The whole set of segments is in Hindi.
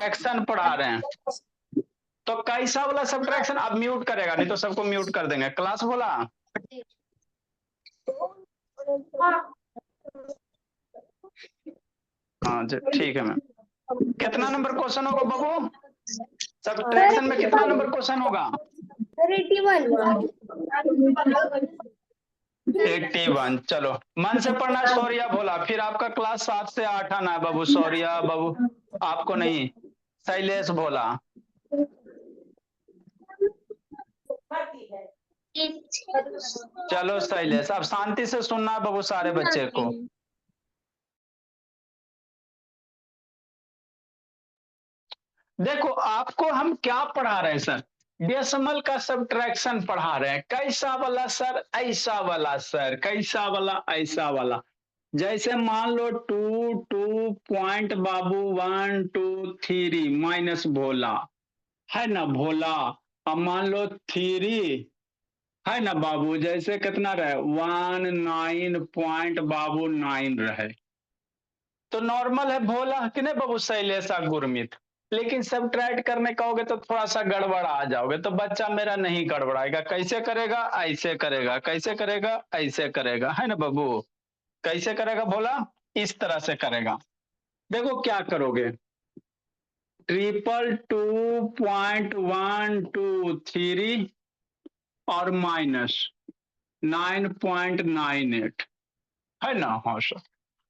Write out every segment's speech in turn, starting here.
एक्शन पढ़ा रहे हैं, तो कैसा वाला सब्ट्रैक्शन? अब म्यूट करेगा, नहीं तो सबको म्यूट कर देंगे। क्लास बोला हाँ जी, ठीक है मैम। कितना नंबर क्वेश्चन होगा बाबू? सब्ट्रैक्शन में कितना नंबर क्वेश्चन होगा? 81। चलो मन से पढ़ना सौर्या भोला। फिर आपका क्लास 7 से 8 आना है बाबू। सौर्या बाबू आपको नहीं, शैलेश भोला। चलो शैलेश, अब शांति से सुनना है बाबू सारे बच्चे को। देखो आपको हम क्या पढ़ा रहे हैं सर? डेसिमल का सब्ट्रैक्शन पढ़ा रहे हैं। कैसा वाला सर? ऐसा वाला सर। कैसा वाला? ऐसा वाला। जैसे मान लो 2 पॉइंट बाबू 1 2 3 माइनस भोला है ना, भोला। अब मान लो 3 है ना बाबू, जैसे कितना रहे 19 पॉइंट बाबू 9 रहे, तो नॉर्मल है भोला कि नहीं बाबू? शैलेशा गुरमीत। लेकिन सब्ट्रैक्ट करने कहोगे तो थोड़ा सा गड़बड़ आ जाओगे, तो बच्चा मेरा नहीं गड़बड़ाएगा। कैसे करेगा? ऐसे करेगा। कैसे करेगा? ऐसे करेगा, है ना बाबू? कैसे करेगा भोला? इस तरह से करेगा। देखो क्या करोगे, 222.123 और माइनस 9.98 है ना? हाँ सर।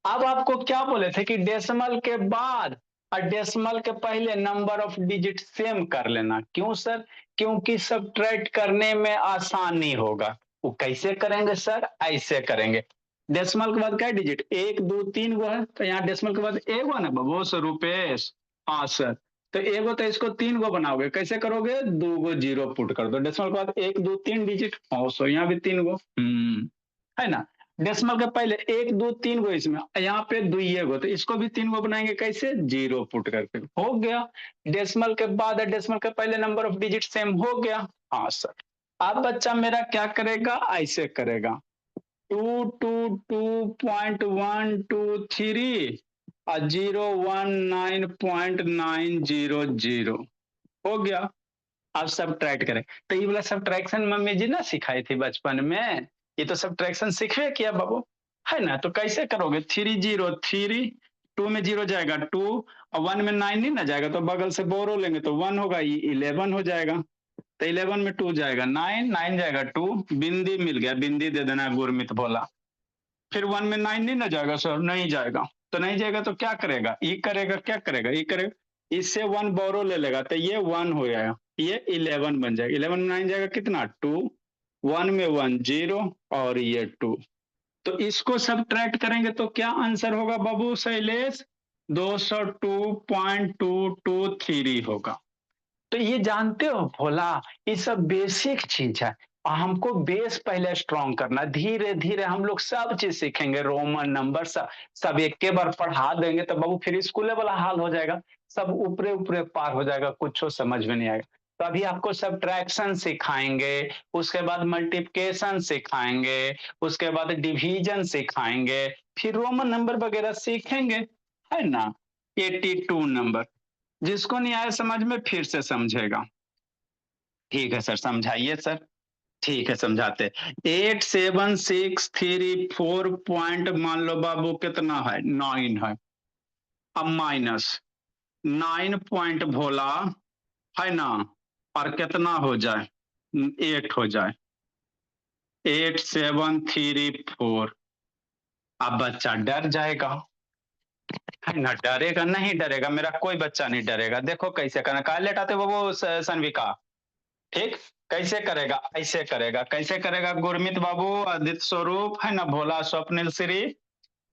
अब आपको क्या बोले थे कि डेसिमल के बाद और डेसिमल के पहले नंबर ऑफ डिजिट सेम कर लेना। क्यों सर? क्योंकि सब्ट्रैक्ट करने में आसानी होगा। वो कैसे करेंगे सर? ऐसे करेंगे। डेसिमल के बाद क्या डिजिट? 1 2 3 गो है, तो यहाँ डेसिमल के बाद एक गो ना बाबू सर रूपेश? हाँ सर। तो एगो तो इसको 3 गो बनाओगे। कैसे करोगे? 2 गो जीरो पुट कर दो। डेसिमल के बाद 1 2 3 डिजिट। हाँ सर, यहाँ भी 3 गो है ना। डेसिमल के पहले 1 2 3 गो, इसमें यहाँ पे दुइये गो, तो इसको भी 3 गो बनाएंगे। कैसे? जीरो पुट करके। हो गया। डेसिमल के बाद डेसिमल के पहले नंबर ऑफ डिजिट सेम हो गया। हाँ सर। अब बच्चा मेरा क्या करेगा? ऐसे करेगा 222.123 और 019.900 हो गया। अब सब्ट्रैक्ट करें, तो ये वाला सब्ट्रैक्शन मम्मी जी ना सिखाई थी बचपन में। ये तो सब्ट्रैक्शन सीखे किया बाबू, है ना? तो कैसे करोगे? 303, 2 में 0 जाएगा 2, और 1 में 9 नहीं ना जाएगा, तो बगल से बोरो लेंगे तो 1 होगा, ये 11 हो जाएगा। तो 11 में 2 जाएगा 9, 9 जाएगा 2, बिंदी मिल गया। बिंदी दे देना गुरमित बोला। फिर 1 में 9 नहीं ना जाएगा सर? नहीं जाएगा। तो नहीं जाएगा तो क्या करेगा? ये करेगा। क्या करेगा? ये करेगा, इससे 1 बोरो ले लेगा, तो ये 1 हो जाएगा, ये 11 बन जाएगा। 11 में 9 जाएगा कितना? 2, 1 में 1 0 और ये 2। तो इसको सब्ट्रैक्ट करेंगे तो क्या आंसर होगा बाबू शैलेश? 202.223 होगा। तो ये जानते हो भोला, ये सब बेसिक चीज है। और हमको बेस पहले स्ट्रॉन्ग करना, धीरे धीरे हम लोग सब चीज सीखेंगे। रोमन नंबर सब एक के बार पढ़ा देंगे तो बाबू फिर स्कूल वाला हाल हो जाएगा। सब ऊपरे ऊपरे पार हो जाएगा, कुछ समझ में नहीं आएगा। तो अभी आपको सब्ट्रैक्शन सिखाएंगे, उसके बाद मल्टीप्लिकेशन सिखाएंगे, उसके बाद डिवीजन सिखाएंगे, फिर रोमन नंबर वगैरह सीखेंगे, है ना। 82 नंबर, जिसको नहीं आया समझ में फिर से समझेगा। ठीक है सर, समझाइए सर। ठीक है समझाते। 8764 पॉइंट मान लो बाबू कितना है? 9 है। अब माइनस 9 पॉइंट भोला है ना, और कितना हो जाए? 8 हो जाए। 8734। अब बच्चा डर जाएगा, है ना। डरेगा नहीं? डरेगा मेरा कोई बच्चा नहीं डरेगा। देखो कैसे करना। कहा लेटाते बाबू सनविका? ठीक। कैसे करेगा? ऐसे करेगा। कैसे करेगा? गुरमीत बाबू, आदित्य स्वरूप, है ना, भोला, स्वप्निल श्री।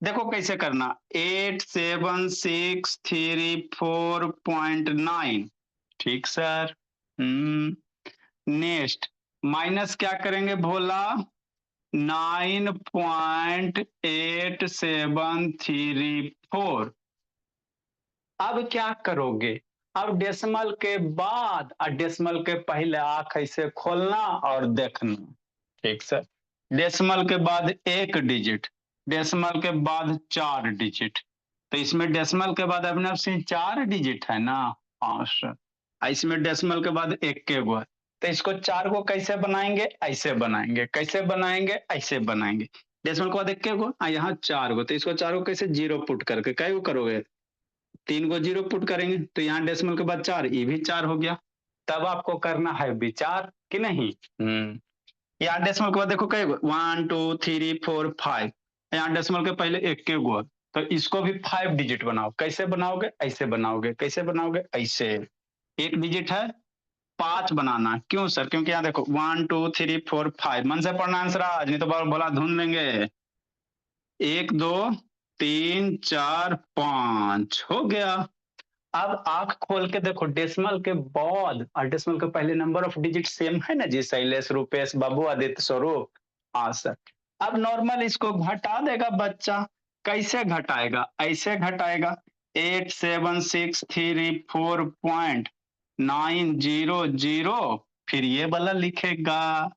देखो कैसे करना। 8764.9। ठीक सर। नेक्स्ट माइनस क्या करेंगे भोला? 9.8734। अब क्या करोगे? अब डेसिमल के बाद और डेसिमल के पहले आंख ऐसे खोलना और देखना। ठीक सर। डेसिमल के बाद एक डिजिट, डेसिमल के बाद 4 डिजिट। तो इसमें डेसिमल के बाद अपने आप से 4 डिजिट है ना। हाँ सर। इसमें डेसिमल के बाद एक के गो है, तो इसको 4 को कैसे बनाएंगे, ऐसे बनाएंगे, कैसे बनाएंगे, ऐसे बनाएंगे। डेसिमल के बाद एक के गो, यहाँ 4 गो, तो इसको 4 को कैसे जीरो पुट करके कै गो करोगे, 3 को जीरो पुट करेंगे, तो यहाँ डेसिमल के बाद 4, ये भी 4 हो गया। तब आपको करना है विचार कि नहीं। यहाँ डेसिमल के बाद देखो कई गो, 1 2 3 4 5, यहाँ डेसिमल के पहले एक के गो है, तो इसको भी 5 डिजिट बनाओ। कैसे बनाओगे, ऐसे बनाओगे, कैसे बनाओगे, ऐसे। एक डिजिट है, 5 बनाना है। क्यों सर, क्योंकि यहाँ देखो 1 2 3 4 5, मन से पढ़ना आंसर आज, नहीं तो बोला ढूंढ लेंगे। 1 2 3 4 5 हो गया। अब आंख खोल के देखो, डेसिमल के बाद और डेसिमल के पहले नंबर ऑफ डिजिट सेम है ना जी, शैलेश, रूपेश, बाबू, आदित्य, स्वरूप। हाँ सर। अब नॉर्मल इसको घटा देगा बच्चा। कैसे घटाएगा, ऐसे घटाएगा, 8764.900, फिर ये वाला लिखेगा।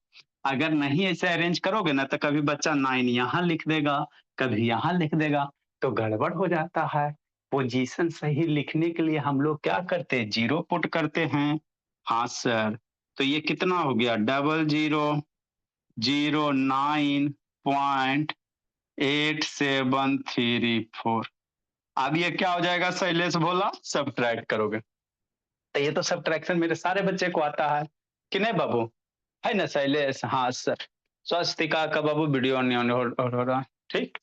अगर नहीं ऐसे अरेंज करोगे ना, तो कभी बच्चा 9 यहाँ लिख देगा, कभी यहाँ लिख देगा, तो गड़बड़ हो जाता है। पोजीशन सही लिखने के लिए हम लोग क्या करते हैं, जीरो पुट करते हैं। हाँ सर। तो ये कितना हो गया, 0009.8734। अब ये क्या हो जाएगा, शैलेश बोला, सब्ट्रैक्ट करोगे, तो ये तो सब्ट्रैक्शन मेरे सारे बच्चे को आता है कि नहीं बाबू, है ना शैलेश। हाँ सर। स्वस्तिका का बाबू वीडियो ऑन हो रहा। ठीक।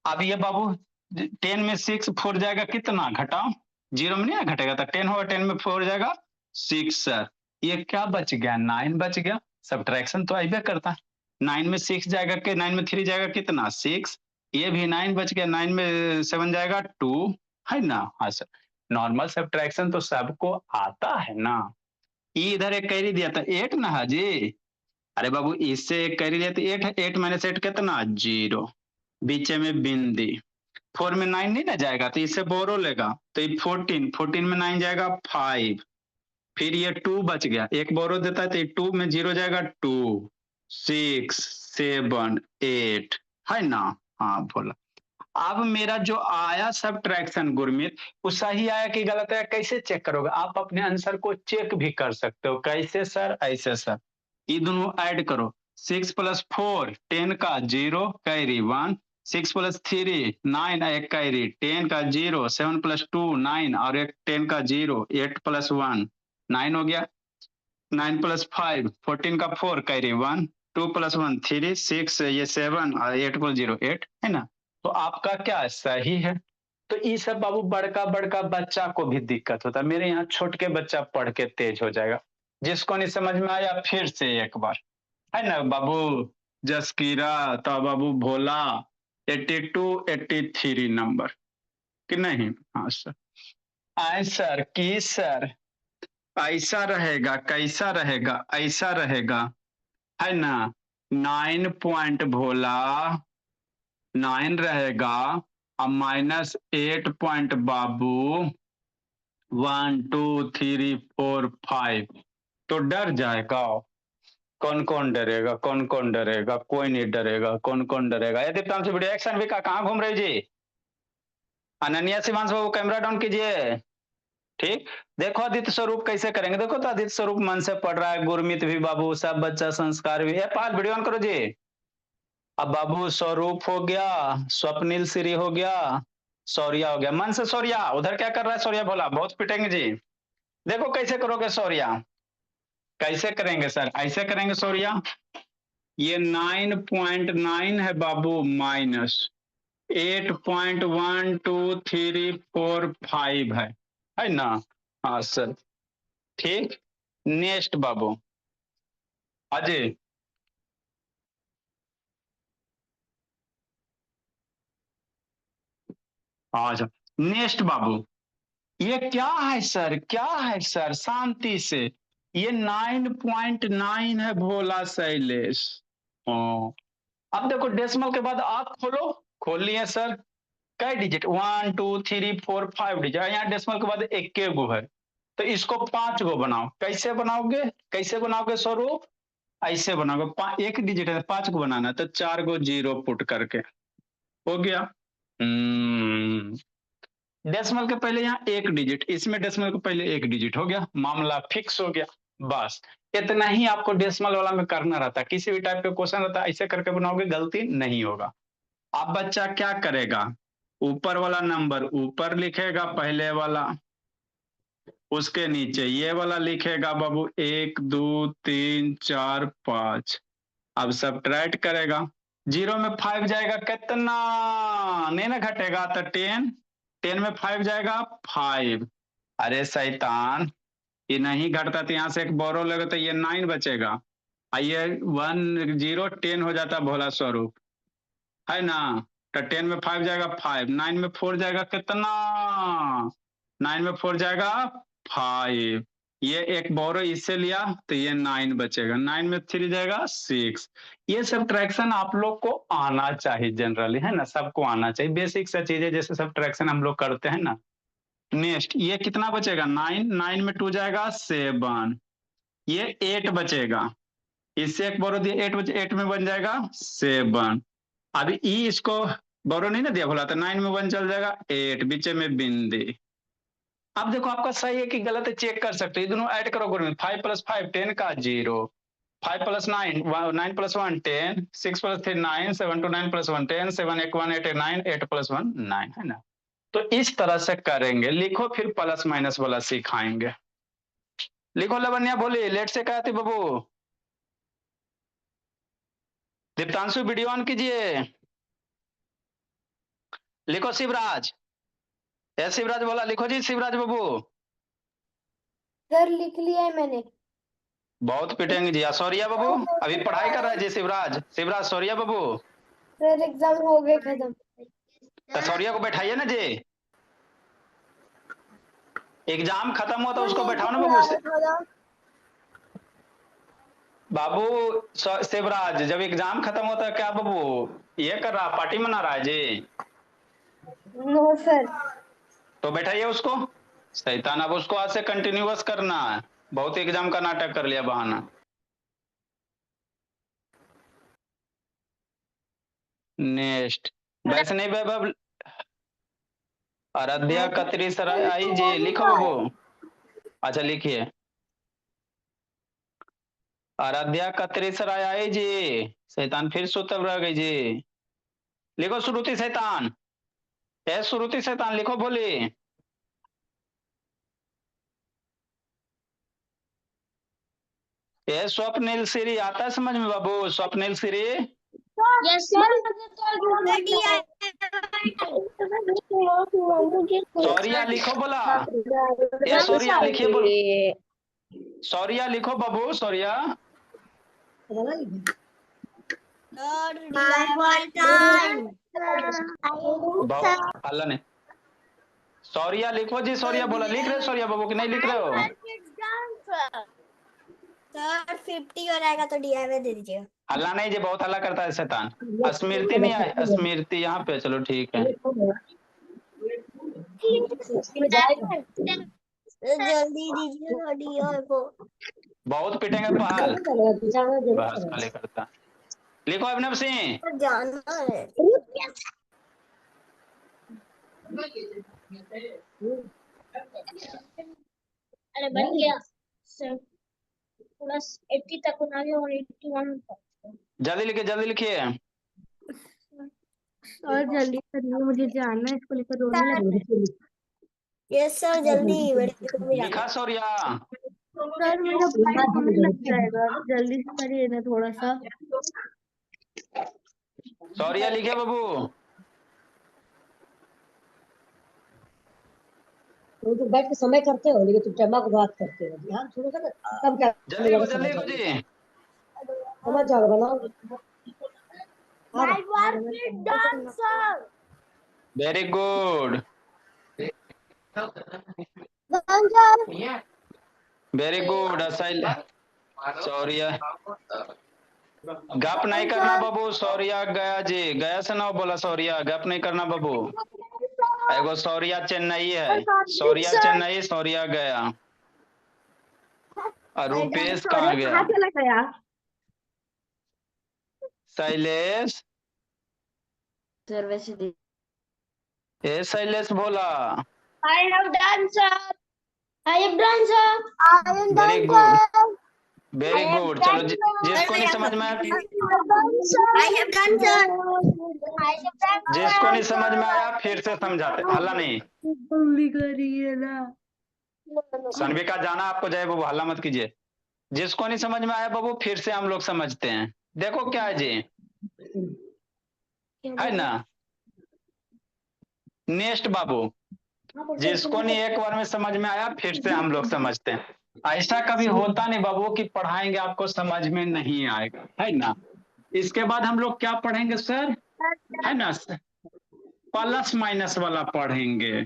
अब ये बाबू 10 में 6 4 जाएगा, कितना घटाओ, जीरो में नहीं घटेगा, तो 10 होगा, 10 में 4 जाएगा 6 सर। ये क्या बच गया, 9 बच गया। सब्ट्रैक्शन तो ऐसे करता है। 9 में 6 जाएगा कि 9 में 3 जाएगा, कितना 6। ये भी 9 बच गया, 9 में 7 जाएगा 2, है ना। हाँ सर। नॉर्मल सब्ट्रैक्शन तो सबको आता है ना। ये इधर एक कैरी दिया था 8 ना हाजी। अरे बाबू इससे एक कैरी दिया था 8 है, 8 माइनस 8 कितना, 0। बीच में बिंदी, 4 में 9 नहीं ना जाएगा, तो इससे बोरो लेगा, तो ये 14, 14 में 9 जाएगा 5, फिर ये 2 बच गया, एक बोरो देता है, तो ये 2 में 0 जाएगा 2, 6 7 8, है ना। हाँ बोला। अब मेरा जो आया सब्ट्रैक्शन गुरमीत, वो सही आया कि गलत आया, कैसे चेक करोगे, आप अपने आंसर को चेक भी कर सकते हो। कैसे सर, ऐसे सर, ये दोनों ऐड करो, 6 प्लस 4 10 का 0 कैरी 1, 6 प्लस 3 9 एक कैरी, 10 का 0, 7 प्लस 2 9 और एक 10 का 0, 8 प्लस 1 9 हो गया, 9 प्लस 5 14 का 4 कैरी 1, 2 प्लस 1 3 6 ये 7 और 8 प्लस 0 8, है ना। तो आपका क्या सही है। तो ये सब बाबू बड़का बड़का बच्चा को भी दिक्कत होता है, मेरे यहाँ छोट के बच्चा पढ़ के तेज हो जाएगा। जिसको नहीं समझ में आया फिर से एक बार, है ना बाबू। जसकीरा तो बाबू भोला, 82 83 नंबर कि नहीं। हाँ सर। आए सर की सर, ऐसा रहेगा, कैसा रहेगा, ऐसा रहेगा, है ना। 9 पॉइंट भोला, 9 रहेगा, अब -8 पॉइंट बाबू, 1 2 3 4 5, तो डर जाएगा। कौन कौन डरेगा, कौन कौन डरेगा, कोई नहीं डरेगा, कौन कौन डरेगा। यदि से वीडियो एक्शन भी कहाँ घूम रहे जी। अनन्या शिवांश बाबू कैमरा डाउन कीजिए। ठीक। देखो आदित्य स्वरूप कैसे करेंगे, देखो तो आदित्य स्वरूप मन से पढ़ रहा है, गुरमीत भी बाबू, सब बच्चा संस्कार भी है। पाल वीडियो ऑन करो जी। अब बाबू स्वरूप हो गया, स्वप्निल श्री हो गया, सौर्या हो गया, मन से सौर्या उधर क्या कर रहा है, सौर्या बोला बहुत पिटेंगे जी। देखो कैसे करोगे सौर्या, कैसे करेंगे सर, ऐसे करेंगे सौर्या। ये 9.9 है बाबू, -8.1 2 3 4 5 है ना। हाँ सर। ठीक। नेक्स्ट बाबू, अजय। अच्छा। नेक्स्ट बाबू, ये क्या है सर, क्या है सर, शांति से। ये 9.9 है भोला शैलेश। हाँ। अब देखो डेसिमल के बाद आंख खोलो, खोल लिए सर। कई डिजिट, 1 2 3 4 5 डिजिट, यहाँ डेसिमल के बाद एक के गो है, तो इसको 5 गो बनाओ। कैसे बनाओगे, कैसे बनाओगे स्वरूप, ऐसे बनाओगे, एक डिजिट है 5 को बनाना है, तो 4 गो जीरो पुट करके हो गया। डेसिमल के पहले यहाँ एक डिजिट, इसमें डेसिमल के पहले एक डिजिट हो गया, मामला फिक्स हो गया। बस इतना ही आपको डेसिमल वाला में करना रहता है। किसी भी टाइप का क्वेश्चन रहता है ऐसे करके बनाओगे गलती नहीं होगा। अब बच्चा क्या करेगा, ऊपर वाला नंबर ऊपर लिखेगा पहले वाला, उसके नीचे ये वाला लिखेगा बाबू 1 2 3 4 5। अब सब्ट्रैक्ट करेगा, 0 में 5 जाएगा कितना, नहीं ना घटेगा तो 10, 10 में 5 जाएगा 5। अरे शैतान, ये नहीं घटता तो यहाँ से एक बोरो लगे तो ये 9 बचेगा, ये 1 0 10 हो जाता भोला स्वरूप, है ना। तो 10 में 5 जाएगा 5, 9 में 4 जाएगा कितना, 9 में 4 जाएगा 5। ये एक बोरो इससे लिया तो ये 9 बचेगा, 9 में 3 जाएगा 6। ये सब्ट्रैक्शन आप लोग को आना चाहिए जनरली, है ना, सबको आना चाहिए, बेसिक सा चीज है जैसे सब्ट्रैक्शन हम लोग करते हैं ना। नेक्स्ट ये कितना बचेगा 9, 9 में 2 जाएगा 7, ये 8 बचेगा, इससे एक बोरो दिया 8 बचे, 8 में बन जाएगा 7। अभी ई इसको बोरो नहीं ना दिया बोला तो 9 में 1 चल जाएगा 8, बीच में बिंदी। अब देखो आपका सही है कि गलत है चेक कर सकते हो, दोनों ऐड करो ग्रुप में, 5 + 5 10 का 0, 5 + 9 9 + 1 10, 6 + 3 9, 7 + 9 + 1 10, 7 1 1 8 9, 8 + 1 9, है ना। तो इस तरह से करेंगे, लिखो फिर प्लस माइनस वाला सिखाएंगे। लिखो लवन्या बोली, लेट से कहती बाबू। दीप्तांशु वीडियो ऑन कीजिए। लिखो शिवराज, शिवराज बोला, लिखो जी शिवराज बाबू। सर लिख लिया है मैंने। बहुत पिटेंगे जी। सौरिया बाबू अभी पढ़ाई कर रहा है जी शिवराज, शिवराज सौरिया बाबू। सर एग्जाम हो गए खत्म। तो सौरिया को बैठाइए ना जी, एग्जाम खत्म हुआ तो उसको बैठाओ ना बाबू। बाबू शिवराज जब एग्जाम खत्म होता है क्या बाबू ये कर रहा, पार्टी मना रहा है जी? No sir. तो बैठाइए उसको, शैतान। अब उसको आज से कंटिन्यूअस करना है, बहुत एग्जाम का नाटक कर लिया बहाना। नेक्स्ट वैष्णवी वैभव, आराध्या कतरी सराय आई जी, लिखो बाबू। अच्छा लिखिए, आराध्या कतरी सराय आई जी, शैतान फिर सुतल रह गई जी। लिखो श्रुति शैतान, श्रुति शैतान लिखो बोली। स्वप्निल श्री आता है समझ में बाबू, स्वप्निल श्री। Yes sir. सौरिया लिखो बोला, ये सौरिया लिखिए बोल, सौरिया लिखो बाबू, सौरिया। हल्ला नहीं, सौरिया लिखो जी, सौरिया बोला, लिख रहे हो सौरिया बाबू कि नहीं लिख रहे हो? सर 50 हो जाएगा तो डीआईवे दे दीजिएगा। हल्ला नहीं जी, बहुत हल्ला करता है शैतान। स्मृति नहीं आई, स्मृति यहाँ पे, चलो ठीक है। जल्दी दीजिए डीआईवे को। बहुत पिटेंगे पहाल, बस खाली करता। लिखो अभिनव सिंह। जाना है। अरे बन गया सर, प्लस 80 तक बना गया और 81 तक। जल्दी लिखिए, जल्दी लिखिए। और जल्दी करिए, मुझे जाना है, इसको लेकर रोने लगी। यस सर जल्दी, मेरे को भी लिखा सौरिया। सर मेरा भाई रोने लग जाएगा, जल्दी से करिए ना थोड़ा सा। सौरिया लिखे बाबू। तो बैठ के समय करते हो लेकिन तुम चम्मा को बात करते हो, ध्यान सुनो कर तब क्या जल्दी लिखो जी। समझ जाओगे बनाओ। Very good, very good. Saurya गप नहीं करना बाबू, सौरिया गया जी, गया से ना बोला सौरिया, गप नहीं करना बाबू। एगो सौरिया चेन्नई है, सौरिया चेन्नई, सौरिया गया। और रुपेश कहाँ गया? चला गया शैलेश, सर वैसे शैलेश बोला, I have done, sir. I have done, sir. I have very done, good, sir. Very I have good. done, चलो sir. जिसको नहीं समझ में आया, I have done, sir. I have done, sir. I have done, जिसको नहीं समझ में आया फिर से समझाते, हल्ला नहीं। सनविका जाना आपको, जय बाबू, हल्ला मत कीजिए। जिसको नहीं समझ में आया बाबू फिर से हम लोग समझते हैं। देखो क्या है जी, है ना। नेक्स्ट बाबू, जिसको नहीं एक बार में समझ में आया फिर से हम लोग समझते हैं। ऐसा कभी होता नहीं बाबू कि पढ़ाएंगे आपको समझ में नहीं आएगा, है ना। इसके बाद हम लोग क्या पढ़ेंगे सर, है ना, प्लस माइनस वाला पढ़ेंगे।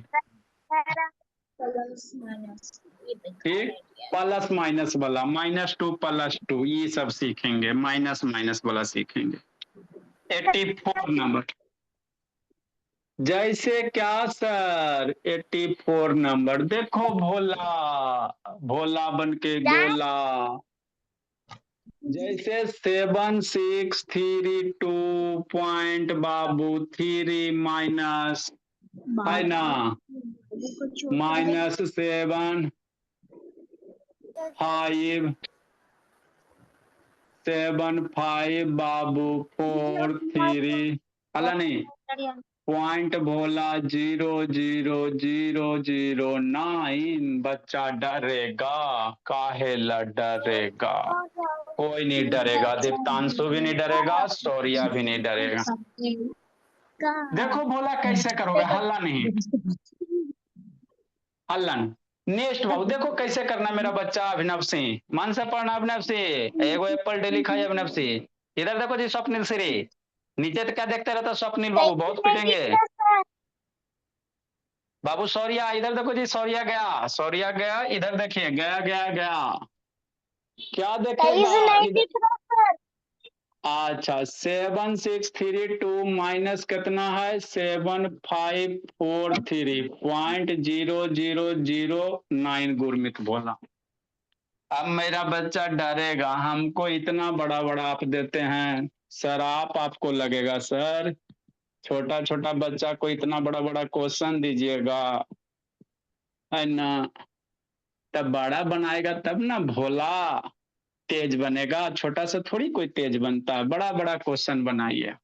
ठीक, प्लस माइनस वाला, -2 +2 ये सब सीखेंगे, माइनस माइनस वाला सीखेंगे। 84 नंबर, जैसे क्या सर, 84 नंबर देखो, भोला भोला बन के गोला। जैसे 7 6 3 2 पॉइंट बाबू 3 माइनस, है ना, -7 5 7 5 बाबू 4 3, अला नहीं, पॉइंट भोला 0 0 0 0 9। बच्चा डरेगा, काहे ला डरेगा, कोई नहीं डरेगा। दीप्तांशु भी नहीं डरेगा, सौर्या भी नहीं डरेगा। देखो भोला कैसे करोगे, हल्ला नहीं, हल्ला नहीं। नेक्स्ट बाबू देखो कैसे करना मेरा बच्चा अभिनव सिंह, मन से पढ़ना अभिनव सिंह, एगो एप्पल डेली खाई अभिनव सिंह। इधर देखो जी स्वप्निल श्री, नीचे तो क्या देखते रहता स्वप्निल बाबू, बहुत पिटेंगे बाबू। सौर्या इधर देखो जी, सौर्या गया, सौर्या गया, इधर देखिए, गया गया गया, क्या देखेगा इधर। अच्छा 7 6 3 2 माइनस कितना है, 7 5 4 3 पॉइंट 0 0 0 9। गुरमित बोला, अब मेरा बच्चा डरेगा, हमको इतना बड़ा बड़ा आप देते हैं सर, आपको लगेगा सर छोटा छोटा बच्चा को इतना बड़ा बड़ा क्वेश्चन दीजिएगा, है ना, तब बड़ा बनाएगा तब ना भोला तेज बनेगा। छोटा सा थोड़ी कोई तेज बनता है, बड़ा बड़ा क्वेश्चन बनाइए।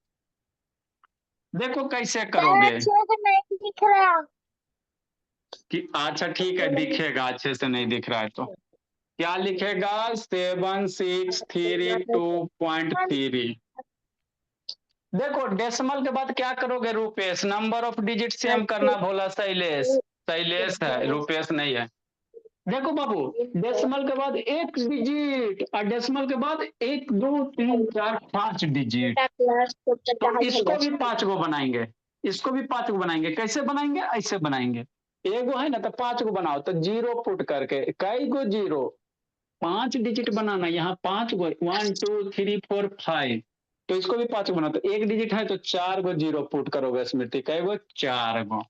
देखो कैसे करोगे दिख रहा। कि अच्छा ठीक है, दिखेगा, अच्छे से नहीं दिख रहा है तो क्या लिखेगा, 7 6 3 2.3। देखो डेसिमल के बाद क्या करोगे Rupesh, number of digit same करना भोला। शैलेश, शैलेश है, रुपेश नहीं है। देखो बाबू डेसिमल के बाद एक डिजिट और डेसिमल के बाद 1 2 3 4 5 डिजिट, तो इसको भी 5 गो बनाएंगे, इसको भी 5 गो बनाएंगे। कैसे बनाएंगे, ऐसे बनाएंगे, एगो है ना तो 5 गो बनाओ, तो 0 पुट करके, कई गो 0, 5 डिजिट बनाना, यहाँ 5 गो, 1 2 3 4 5, तो इसको भी 5 गो बनाओ, तो 1 डिजिट है तो 4 गो 0 पुट करोगे स्मृति, कई गो, 4 गो।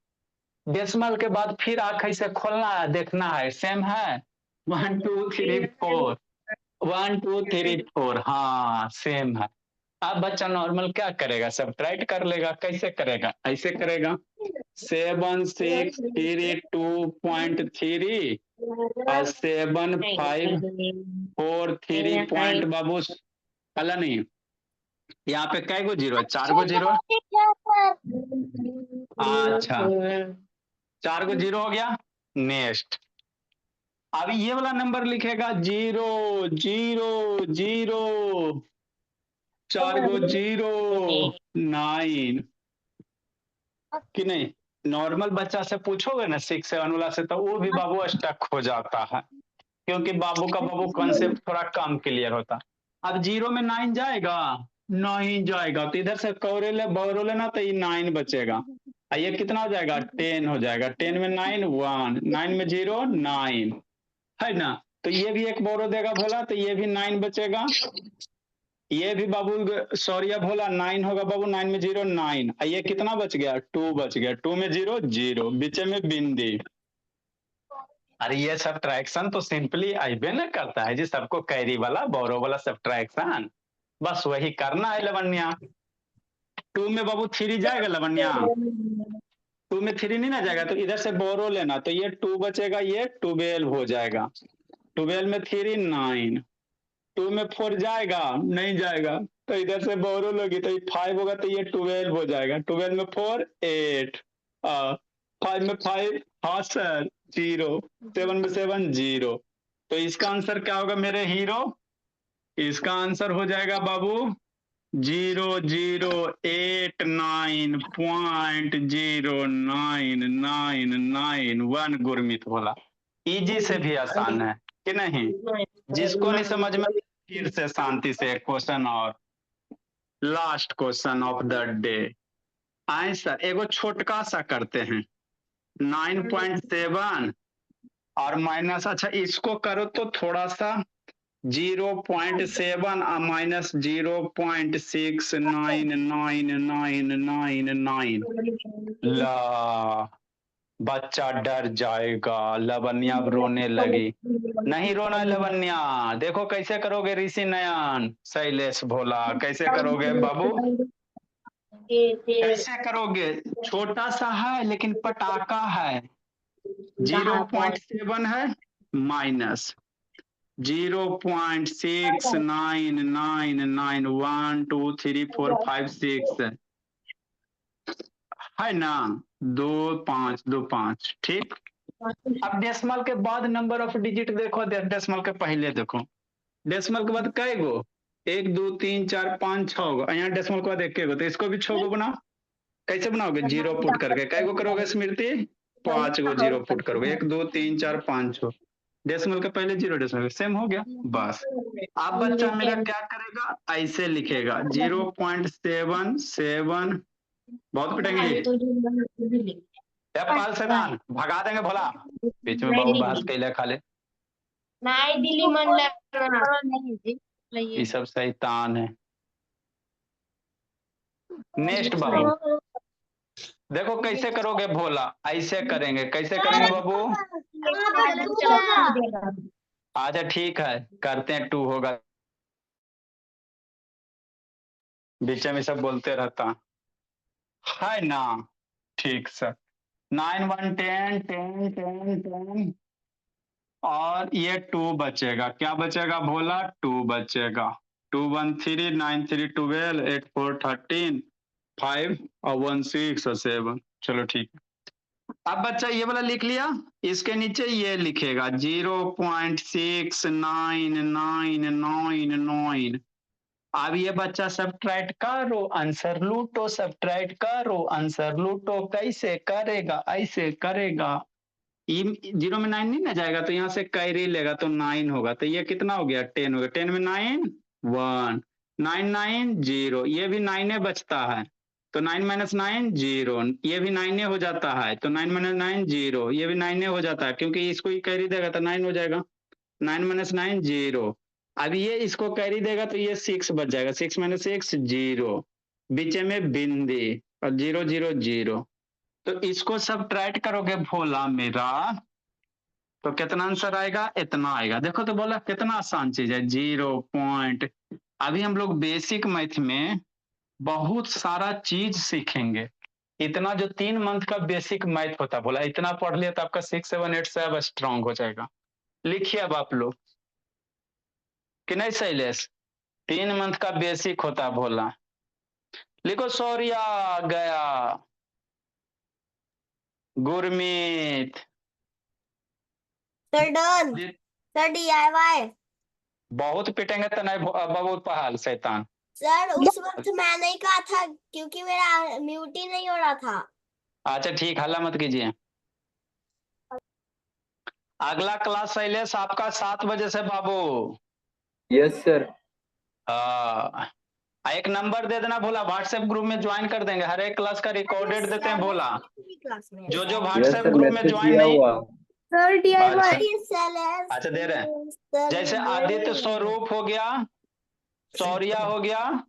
डेसिमल के बाद फिर आंख ऐसे खोलना है, देखना है सेम है, 1 2 3 4, 1 2 3 4, हाँ सेम है। अब बच्चा नॉर्मल क्या करेगा, सब्ट्रैक्ट कर लेगा। कैसे करेगा, ऐसे करेगा, 7 6 3 2.3 और 7 5 4 3 पॉइंट बाबू, अला नहीं, यहाँ पे कै गो 0 है, 4 गो 0 है। अच्छा 4 गो 0 हो गया। नेक्स्ट अब ये वाला नंबर लिखेगा 0 0 0, 4 गो 0 9, कि नहीं। नॉर्मल बच्चा से पूछोगे ना 6 7 वाला से, तो वो भी बाबू स्टक हो जाता है, क्योंकि बाबू का बाबू कॉन्सेप्ट थोड़ा कम क्लियर होता। अब 0 में 9 जाएगा, नहीं जाएगा, तो इधर से कौरे बौरो लेना, तो ये 9 बचेगा। ये कितना हो जाएगा, 10 हो जाएगा, 10 में 9 1, 9 में 0 9, है ना। तो ये भी एक बोरो देगा भोला, तो ये भी 9 बचेगा। ये भी बाबू सौर्या भोला 9 होगा बाबू, 9 में 0 9, ये कितना बच गया, 2 बच गया, 2 में 0 0, बीच में बिंदी। अरे ये सब्ट्रैक्शन तो सिंपली आइबे न करता है जी, सबको कैरी वाला बोरो वाला सब्ट्रैक्शन, बस वही करना है लवन्या। 2 में बाबू 3 जाएगा लवन्या, 2 में 3 नहीं ना जाएगा, तो इधर से बोरो लेना, तो ये 2 बचेगा, ये 12 हो जाएगा। 12 में 3 9, 2 में 4 जाएगा नहीं जाएगा, तो इधर से बोरो लोगी तो ये 5 होगा, तो ये 12 हो जाएगा। 12 में 4 8, 5 में 5 हाँ सर 0, 7 में 7 0। तो इसका आंसर क्या होगा मेरे हीरो? इसका आंसर हो जाएगा बाबू 0089.0991। गुरमीत बोला इजी से भी आसान है कि नहीं? जिसको नहीं समझ में फिर से शांति से एक क्वेश्चन और last question of the day. आए सर एगो छोटका सा करते हैं 9.7 और माइनस, अच्छा इसको करो तो थोड़ा सा 0.7 माइनस 0.69999। ला बच्चा डर जाएगा, लवन्या अब रोने लगी। नहीं रोना लवन्या, देखो कैसे करोगे ऋषि नयन शैलेश भोला, कैसे करोगे बाबू? कैसे करोगे? छोटा सा है लेकिन पटाखा है। 0.7 है माइनस 0.699912345 है ना, 2525 ठीक। अब डेसिमल के बाद नंबर ऑफ डिजिट देखो, डेसिमल के पहले देखो, डेसिमल के बाद कै गो 1 2 3 4 5 6 गो, यहाँ डेसिमल के बाद 1 गो, तो इसको भी 6 गो बनाओ। कैसे बनाओगे? 0 पुट करके। कै गो करोगे स्मृति? 5 गो 0 पुट करोगे, 1 2 3 4 5 6। डेसिमल के पहले 0, डेसिमल सेम हो गया बस। अब बच्चा मेरा क्या करेगा? ऐसे लिखेगा 0.77। बहुत पिटेंगे पाल सेवन, भगा देंगे भोला, बीच में बाबू बहस कैले खाले। नहीं दिल्ली मन ये सब शैतान है। नेक्स्ट बाबू देखो कैसे करोगे भोला, ऐसे करेंगे। कैसे करेंगे बाबू? अच्छा ठीक है करते हैं, 2 होगा, बीच में सब बोलते रहता है ना। ठीक सर 9 1 10 10 10 10 और ये 2 बचेगा। क्या बचेगा भोला? 2 बचेगा। 2 1 3 9 3 12 8 4 13 5 और 1 6 और 7। चलो ठीक है। अब बच्चा ये वाला लिख लिया, इसके नीचे ये लिखेगा 0.699999। अब ये बच्चा सब्ट्रैक्ट करो, आंसर लूटो, सब्ट्रैक्ट करो, आंसर लूटो। कैसे करेगा? ऐसे करेगा। 0 में 9 नहीं ना जाएगा, तो यहाँ से कैरी लेगा तो 9 होगा, तो ये कितना हो गया? 10 हो गया। 10 में 9 1, 9 9 0, ये भी 9 बचता है, तो 9 माइनस 9 0, ये भी 9 हो जाता है, तो 9 माइनस 9 0, ये भी 9 हो जाता है, क्योंकि इसको ही कैरी देगा तो 9 हो जाएगा। 9 माइनस 9 0। अब ये इसको कैरी देगा तो ये 6 बच जाएगा। 6 माइनस 6 0, बीच में बिंदी और 0 0 0। तो इसको सब्ट्रैक्ट करोगे भोला मेरा, तो कितना आंसर आएगा? इतना आएगा। देखो तो बोला कितना आसान चीज है। 0. अभी हम लोग बेसिक मैथ में बहुत सारा चीज सीखेंगे। इतना जो 3 मंथ का बेसिक मैथ होता बोला, इतना पढ़ लिया तो आपका 6 7 8 से अब स्ट्रांग हो जाएगा। लिखिए अब आप लोग कि नहीं शैलेश, 3 मंथ का बेसिक होता बोला। लिखो सौर्या गया, Gurmeet sir done, sir DIY। बहुत पिटेंगे तो नहीं बहुत पहाल शैतान। सर उस वक्त मैं नहीं कहा था क्योंकि मेरा म्यूट ही नहीं हो रहा था। अच्छा ठीक, हल्ला मत कीजिए। अगला क्लास शैलेश आपका 7 बजे से बाबू। Yes sir. एक नंबर दे देना भोला, व्हाट्सएप ग्रुप में ज्वाइन कर देंगे। हर एक क्लास का रिकॉर्डेड देते हैं भोला। जो जो व्हाट्सएप ग्रुप में ज्वाइन नहीं, सर DIY अच्छा दे रहे हैं। जैसे आदित्य स्वरूप हो गया, शौर्या हो गया,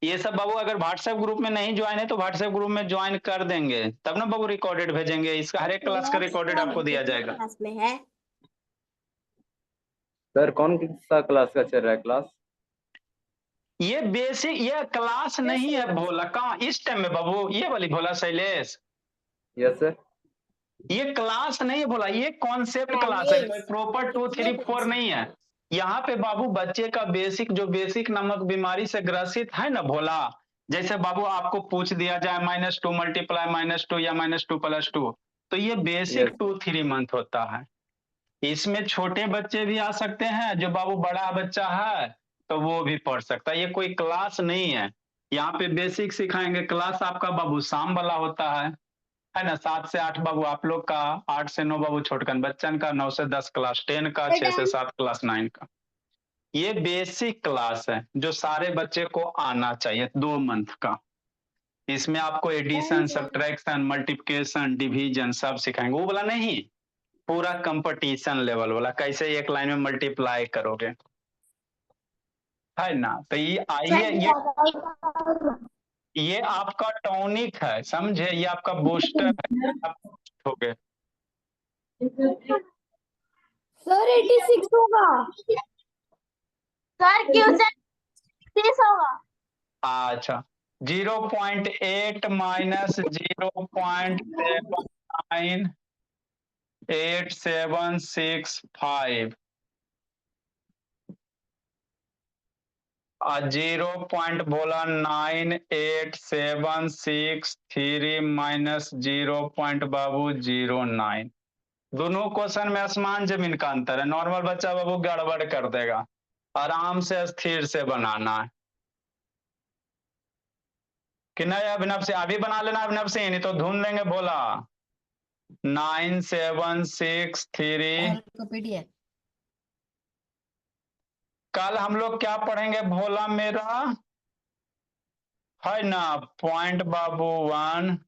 ये सब बाबू अगर व्हाट्सएप ग्रुप में नहीं ज्वाइन है तो व्हाट्सएप ग्रुप में ज्वाइन कर देंगे, तब ना बाबू रिकॉर्डेड भेजेंगे। इसका हर एक क्लास का रिकॉर्डेड आपको दिया जाएगा। क्लास में है सर कौन सा क्लास का चल रहा है क्लास? ये बेसिक, ये क्लास नहीं है भोला। कहाँ इस टाइम में बाबू? ये वाली भोला शैलेश यस सर। ये क्लास नहीं है बोला, ये कॉन्सेप्ट क्लास है, कोई प्रॉपर 2 3 4 नहीं है। यहाँ पे बाबू बच्चे का बेसिक, जो बेसिक नामक बीमारी से ग्रसित है ना भोला, जैसे बाबू आपको पूछ दिया जाए -2 मल्टीप्लाई -2 या -2 + 2, तो ये बेसिक Yes. 2 3 मंथ होता है। इसमें छोटे बच्चे भी आ सकते हैं, जो बाबू बड़ा बच्चा है तो वो भी पढ़ सकता है, ये कोई क्लास नहीं है। यहाँ पे बेसिक सिखाएंगे, क्लास आपका बाबू शाम वाला होता है ना, 7 से 8 बाबू आप लोग का, 8 से 9 बाबू छोटकन बच्चन का, 9 से 10 क्लास 10 का, 6 से 7 क्लास 9 का। ये बेसिक क्लास है जो सारे बच्चे को आना चाहिए, 2 मंथ का। इसमें आपको एडिशन, सब्ट्रैक्शन, मल्टीप्लिकेशन, डिवीजन सब सिखाएंगे। वो वाला नहीं, पूरा कंपटीशन लेवल वाला, कैसे एक लाइन में मल्टीप्लाई करोगे, है ना। तो ये आइए, ये आपका टॉनिक है, समझे, ये आपका बूस्टर है, आप हो गए। सर 86 होगा। सर क्यों से 36 होगा? अच्छा, 0.8 - 0.798765 और 0. बोला 98763 -0. बाबू 09। दोनों क्वेश्चन में आसमान जमीन का अंतर है। नॉर्मल बच्चा बाबू गड़बड़ कर देगा, आराम से स्थिर से बनाना है कि नहीं। अभिनव से अभी बना लेना, अभिनव से, नहीं तो ढूंढ लेंगे भोला। 9763। कल हम लोग क्या पढ़ेंगे भोला मेरा, है ना, पॉइंट बाबू 1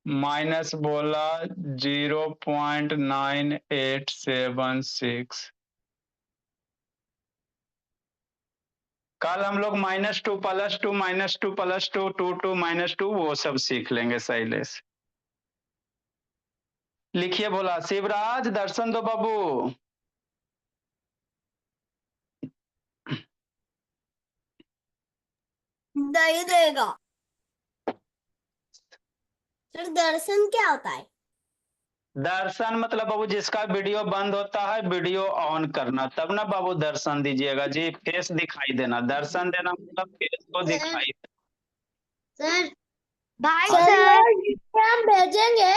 माइनस बोला 0.9876। कल हम लोग -2 + 2 -2 + 2 2 2 -2 वो सब सीख लेंगे शैलेश। लिखिए बोला, शिवराज दर्शन दो बाबू। नहीं देगा। सर दर्शन क्या होता है? दर्शन मतलब बाबू जिसका वीडियो बंद होता है, वीडियो ऑन करना, तब ना बाबू दर्शन दीजिएगा जी। फेस दिखाई देना, दर्शन देना मतलब फेस को दिखाई देना। सर बाय सर, हम भेजेंगे।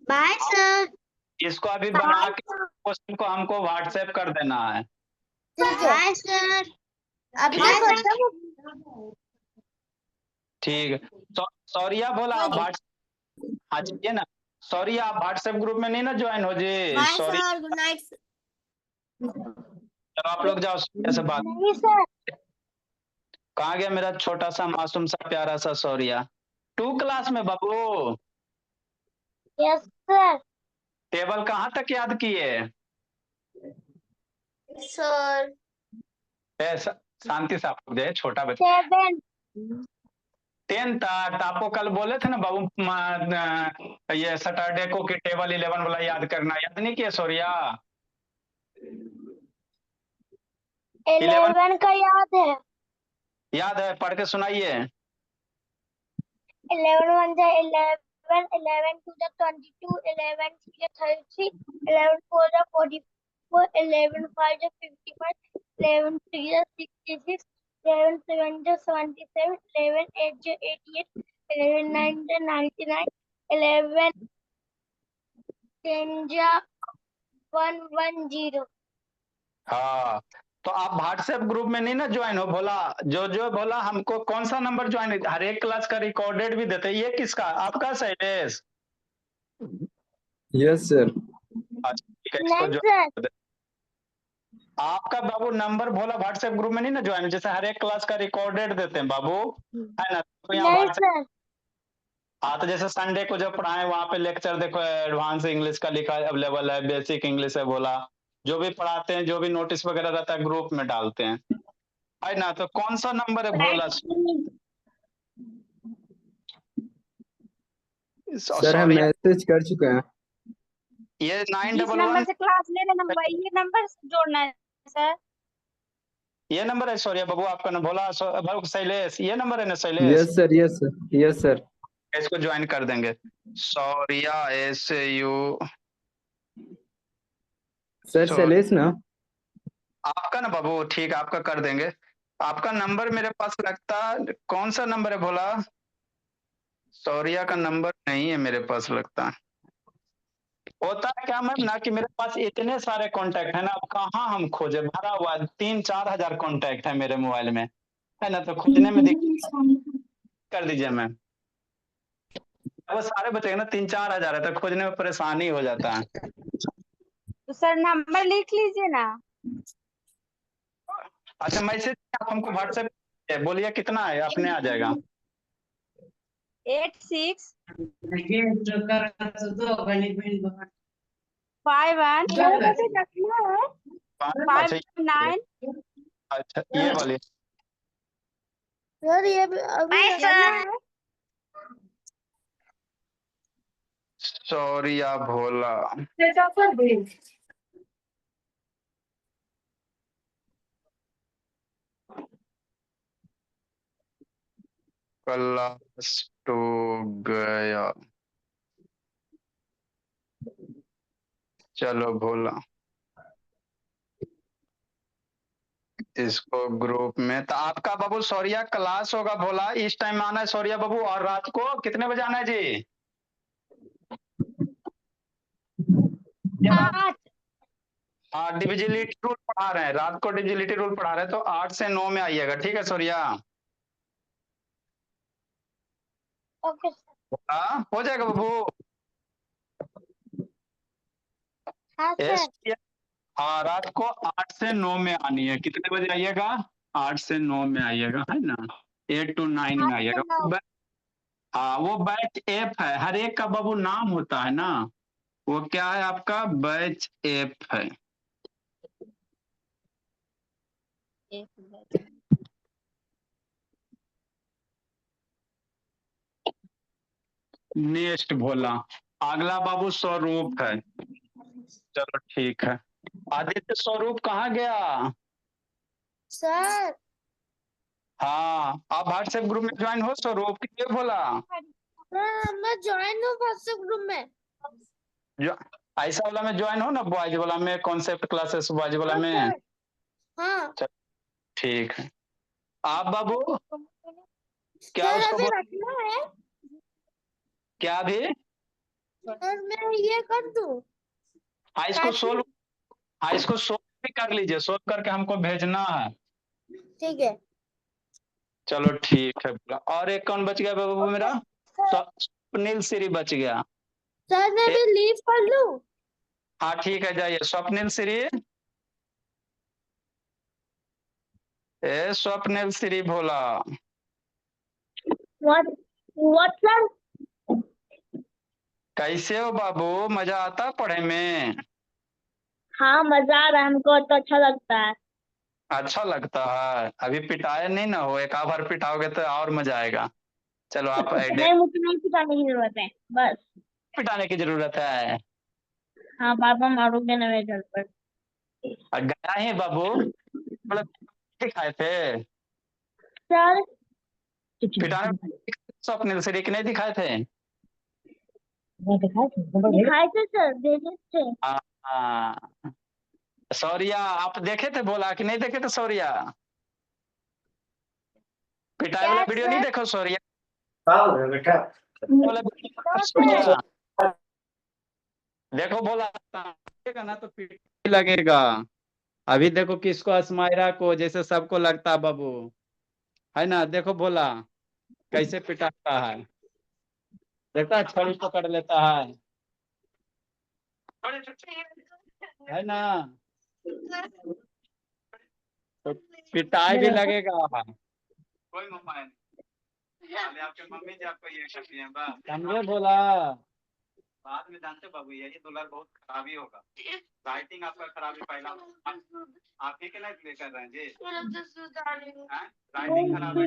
Bye sir. इसको अभी बना के क्वेश्चन को हमको व्हाट्सएप कर देना है। Bye sir. अब ठीक है। सौरिया बोला आप हाँ चाहिए ना, सॉरी आप व्हाट्सएप ग्रुप में नहीं ना ज्वाइन हो जी। Bye sorry, sir, good night. चलो आप लोग जाओ, सौरिया से बात। नहीं सर। कहाँ गया मेरा छोटा सा मासूम सा प्यारा सा सौरिया? 2 क्लास में बाबू। Yes sir. टेबल कहाँ तक याद किए? सर शांति से आप लोग, छोटा बच्चा 7। 10 तक। तो आपको कल बोले थे ना बाबू, ये सैटरडे को कि टेबल 11 वाला याद करना, याद नहीं किया सौरिया? 11 का याद है। याद है, पढ़ के सुनाइए। 11 1 जा 11, 11 2 जा 22, 11 3 जा 33, 11 4 जा 44, 11 5 जा 55, 11 6 जा 66, 11 7 जा 77, 11 8 जा 88, 11 9 जा 99, 11 10 जा 110। हाँ, तो आप व्हाट्सएप ग्रुप में नहीं ना ज्वाइन हो भोला? जो भोला हमको कौन सा नंबर ज्वाइन, हर एक क्लास का रिकॉर्डेड भी देते हैं। ये किसका, आपका शैलेश? Yes sir. ठीक है, इसको ज्वाइन। आपका बाबू नंबर भोला व्हाट्सएप ग्रुप में नहीं ना ज्वाइन, जैसे हर एक क्लास का रिकॉर्डेड देते हैं बाबू, है ना। तो यहाँ व्हाट्सएप, हाँ, तो जैसे संडे को जब पढ़ाए वहां पे लेक्चर देखो, एडवांस इंग्लिश का लिखा अवेलेबल है, बेसिक इंग्लिश है बोला, जो भी पढ़ाते हैं, जो भी नोटिस वगैरह रहता है ग्रुप में डालते हैं, है ना। तो कौन सा नंबर है भोला? सर हम मैसेज कर चुके हैं। ये 9 जिस नंबर से क्लास ले रहे नंबर, ये नंबर जोड़ना है सर। ये नंबर है सौर्या बाबू आपका ना भोला, शैलेश ये नंबर है ना Shailesh? Yes sir, yes sir, yes sir. इसको ज्वाइन कर देंगे। सौर्या SU। सर शैलेश ना? आपका ना बाबू, ठीक है, आपका कर देंगे। आपका नंबर मेरे पास लगता, कौन सा नंबर है भोला? सौर्या का नंबर नहीं है मेरे पास लगता। होता है क्या मैम ना कि मेरे पास इतने सारे कांटेक्ट है ना, अब कहाँ हम खोजे, भरा हुआ 3-4 हजार कांटेक्ट है मेरे मोबाइल में, है ना, तो खोजने में कर दीजिए मैम। वो सारे बचेंगे ना, 3-4 हजार है तो खोजने में परेशानी हो जाता है। तो सर नंबर लिख लीजिए ना। अच्छा, मैसेज आप हमको व्हाट्सएप बोलिए कितना है, अपने आ जाएगा। 86 51 अच्छा 59। अच्छा, ये वाली सर ये अभी रखना है। सौर्या भोला। क्लास टू गया। चलो भोला, इसको ग्रुप में तो आपका बाबू सौर्या क्लास होगा भोला, इस टाइम आना है सौर्या बाबू, और रात को कितने बजे आना है जी? 8। हाँ, डिविजिलिटी रूल पढ़ा रहे हैं, रात को डिविजिलिटी रूल पढ़ा रहे हैं, तो 8 से 9 में आइएगा, ठीक है सौर्या? Okay sir. हाँ, हो जाएगा बाबू। हाँ सर। हाँ, रात को 8 से 9 में आनी है, कितने बजे आइएगा? 8 से 9 में आइएगा, है ना, 8 to 9 में 8 से आइएगा। 9। हाँ, वो बैच एफ है, हर एक का बाबू नाम होता है ना, वो क्या है आपका, बैच एफ है। नेक्स्ट भोला, अगला बाबू स्वरूप है। चलो ठीक है। आदित्य स्वरूप कहाँ गया? सर हाँ, आप व्हाट्सएप ग्रुप में ज्वाइन हो स्वरूप, कितने भोला? मैं ज्वाइन हूँ व्हाट्सएप ग्रुप में। जो ऐसा वाला में ज्वाइन हो ना, बॉयज वाला में, कॉन्सेप्ट क्लासेस बॉयज वाला में। हाँ चल, ठीक है। आप बाबू क्या सर उसको अभी बोल, रखना है। क्या भी? सर मैं ये कर दूँ। हाँ, इसको सोल्व, हाँ इसको सोल्व भी कर लीजिए, सोल्व करके हमको भेजना है। ठीक है चलो ठीक है भोला। और एक कौन बच गया बाबू मेरा? स्वप्निल श्री बच गया। सर मैं भी लीव कर लूँ। हाँ ठीक है, जाइए स्वप्निल श्री। स्वप्निल श्री भोला। What sir? कैसे हो बाबू, मजा आता पढ़े में? हाँ मजा आ रहा है हमको, तो अच्छा लगता है। अच्छा लगता है, अभी पिटाए नहीं ना हो, एक आध बार पिटाओगे तो और मजा आएगा। चलो आप नहीं मुझे नहीं सिखाने की जरूरत है बस। पिटाने की जरूरत है। हाँ पापा मारोगे ना मेरे घर पर। गया ही बाबू, मतलब दिखाए थे सर पिटाने में, स्वप्निल श्री के नहीं दिखाए थे? दिखाए थे सर, भेजे थे। हाँ, सौर्या आप देखे थे बोला कि नहीं देखे थे सौर्या? पिटाई वाला वीडियो नहीं देखो सौर्या? बेटा वाला वीडियो सौर्या देखो, बोला देखा ना तो पिटाई लगेगा। अभी देखो किसको, अस्माइरा को, जैसे सबको लगता है बाबू, है ना, देखो बोला कैसे पिटाता है, देखता है छड़ी पकड़ लेता है ना, तो पिटाई भी लगेगा। कोई मम्मा है नहीं, आपके मम्मी जी आपको ये करती हैं बस, समझे बोला? बाद में जानते बाबू, यही दुलार बहुत खराबी होगा, राइटिंग आपका खराबी पहला आप ही के ना इसलिए कर रहे हैं जी, राइटिंग खराब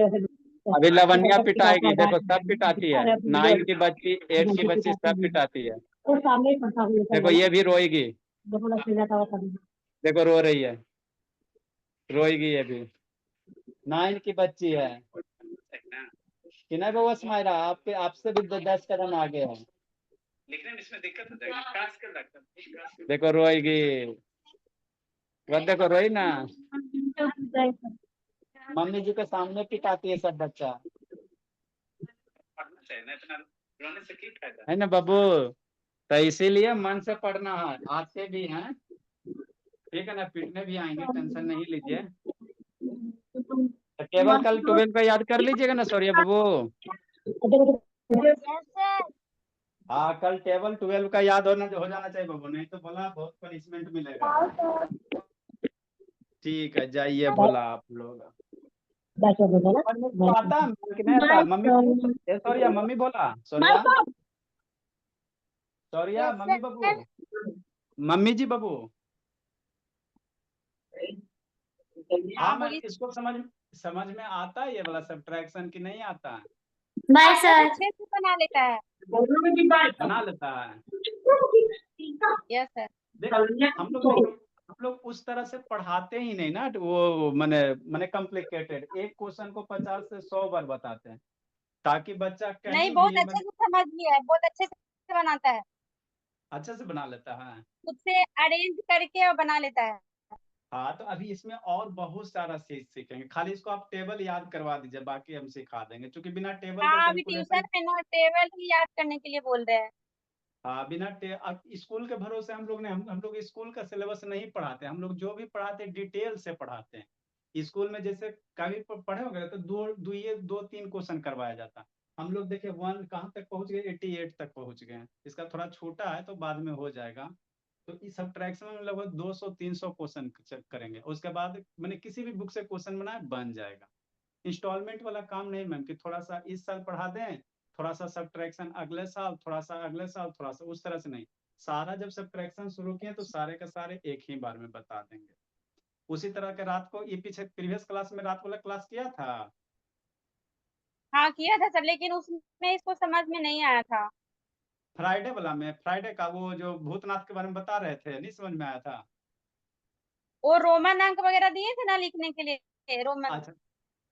है। अभी लवन्या पिटाएगी, देखो सब पिटाती है, 9 की बच्ची, 8 की बच्ची सब पिटाती है। देखो ये भी रोएगी, देखो रो रही है, रोएगी ये भी, 9 की बच्ची है। कि नहीं बउआ स्माइरा, आपसे भी 10 कदम आगे है। लिखने में इसमें दिक्कत हो जाएगी, खास कर रखता देखो रोएगी, वह देखो रोई ना, मम्मी जी के सामने पिटाती है सब बच्चा, पढ़ना चाहिए ना, इतना रोने से क्या फायदा है ना बाबू। तो इसीलिए मन से पढ़ना है, आते भी हैं, ठीक है ना, पीटने भी आएंगे, टेंशन नहीं लीजिए। तो केवल कल 12 का याद कर लीजिएगा ना सौर्य बाबू। Yes, sir. हाँ, कल टेबल 12 का याद हो जाना चाहिए बाबू, नहीं तो बोला बहुत पनिशमेंट मिलेगा। ठीक है, जाइए बोला आप लोग। आता कि नहीं आता? मम्मी सौर्या, मम्मी बोला Shaurya, Shaurya Yes, mummy sir. बाबू, मम्मी जी बाबू। हाँ, मैं इसको समझ में आता है ये वाला सब्ट्रैक्शन की नहीं आता? Bye sir. अच्छे से बना लेता है। बना लेता है। Yes sir. देखो हम लोग उस तरह से पढ़ाते ही नहीं ना, वो मैंने कॉम्प्लिकेटेड एक क्वेश्चन को 50 से 100 बार बताते हैं, ताकि बच्चा नहीं, कहीं बहुत भी अच्छे से समझ लिया है, बहुत अच्छे से बनाता है, अच्छे से बना लेता है। खुद से अरेंज करके और बना लेता है। हाँ, तो अभी इसमें और बहुत सारा चीज सीखेंगे, खाली इसको आप टेबल याद करवा दीजिए, बाकी हम सिखा देंगे, क्योंकि बिना टेबल के हाँ, अभी कैलकुलेशन। ट्यूशन में ना टेबल ही याद करने के लिए बोल रहे हैं। हाँ, अब स्कूल के भरोसे हम लोग ने हम लोग स्कूल का सिलेबस नहीं पढ़ाते, हम लोग जो भी पढ़ाते हैं डिटेल से पढ़ाते हैं। स्कूल में जैसे कभी पढ़े होंगे तो दो तीन क्वेश्चन करवाया जाता। हम लोग देखिए 1 कहाँ तक पहुंच गए, 88 तक पहुंच गए हैं। इसका थोड़ा छोटा है तो बाद में हो जाएगा। तो इस सब्ट्रैक्शन में लगभग 200-300 क्वेश्चन करेंगे, उसके बाद मैंने किसी भी बुक से क्वेश्चन बनाए बन जाएगा। इंस्टॉलमेंट वाला काम नहीं मैम, कि थोड़ा सा इस साल पढ़ा दें, थोड़ा सा सब्ट्रैक्शन अगले साल, थोड़ा सा अगले साल, थोड़ा सा, उस तरह से नहीं। सारा जब सब्ट्रैक्शन शुरू किए तो सारे का सारे एक ही बार में बता देंगे। उसी तरह के रात को, ये पीछे प्रीवियस क्लास में रात वाला क्लास किया था। हाँ, किया था सर, लेकिन उसमें इसको समझ में नहीं आया था। फ्राइडे वाला में, फ्राइडे का वो जो भूतनाथ के बारे में बता रहे थे, नहीं समझ में आया था। वो रोमन अंक वगैरह दिए थे ना लिखने के लिए, रोमन। अच्छा,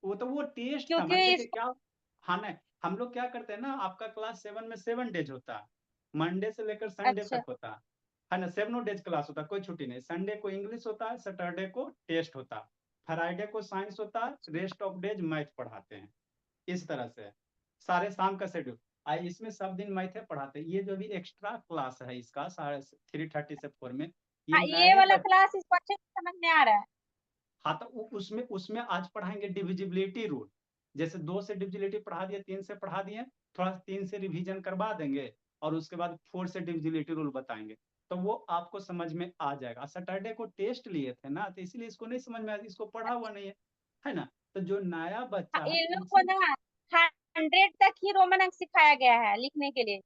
वो टेस्ट था मैम, क्योंकि देखिए क्या। हाँ, नहीं, हम लोग क्या करते हैं ना, आपका क्लास 7 में 7 डेज होता है, मंडे से लेकर संडे अच्छा, तक होता है ना, 7 डेज क्लास होता है, कोई छुट्टी नहीं। संडे को इंग्लिश होता है, सैटरडे को टेस्ट होता है, फ्राइडे को साइंस होता है, रेस्ट ऑफ डेज मैथ पढ़ाते हैं। इस तरह से सारे शाम का शेड्यूल। इसमें सब दिन मैथ पढ़ाते हैं। ये जो भी एक्स्ट्रा क्लास है इसका 3:30 से 4 में, ये हाँ, ये नए वाला क्लास इसको अच्छे से समझ में आ रहा है। हाँ, तो उसमें उसमें आज पढ़ाएंगे डिविजिबिलिटी रूल। जैसे 2 से डिविजिबिलिटी पढ़ा दिए, 3 से पढ़ा दिए, थोड़ा 3 से रिवीजन करवा देंगे, और उसके बाद 4 से डिविजिबिलिटी रूल बताएंगे, तो वो आपको समझ में आ जाएगा। सैटरडे को टेस्ट लिए थे ना, तो इसलिए इसको नहीं समझ में आया, इसको पढ़ा हुआ नहीं है ना। तो जो नया हाँ, बच्चा है इन लोग को ना 100 तक ही रोमन अंक सिखाया गया है लिखने के लिए।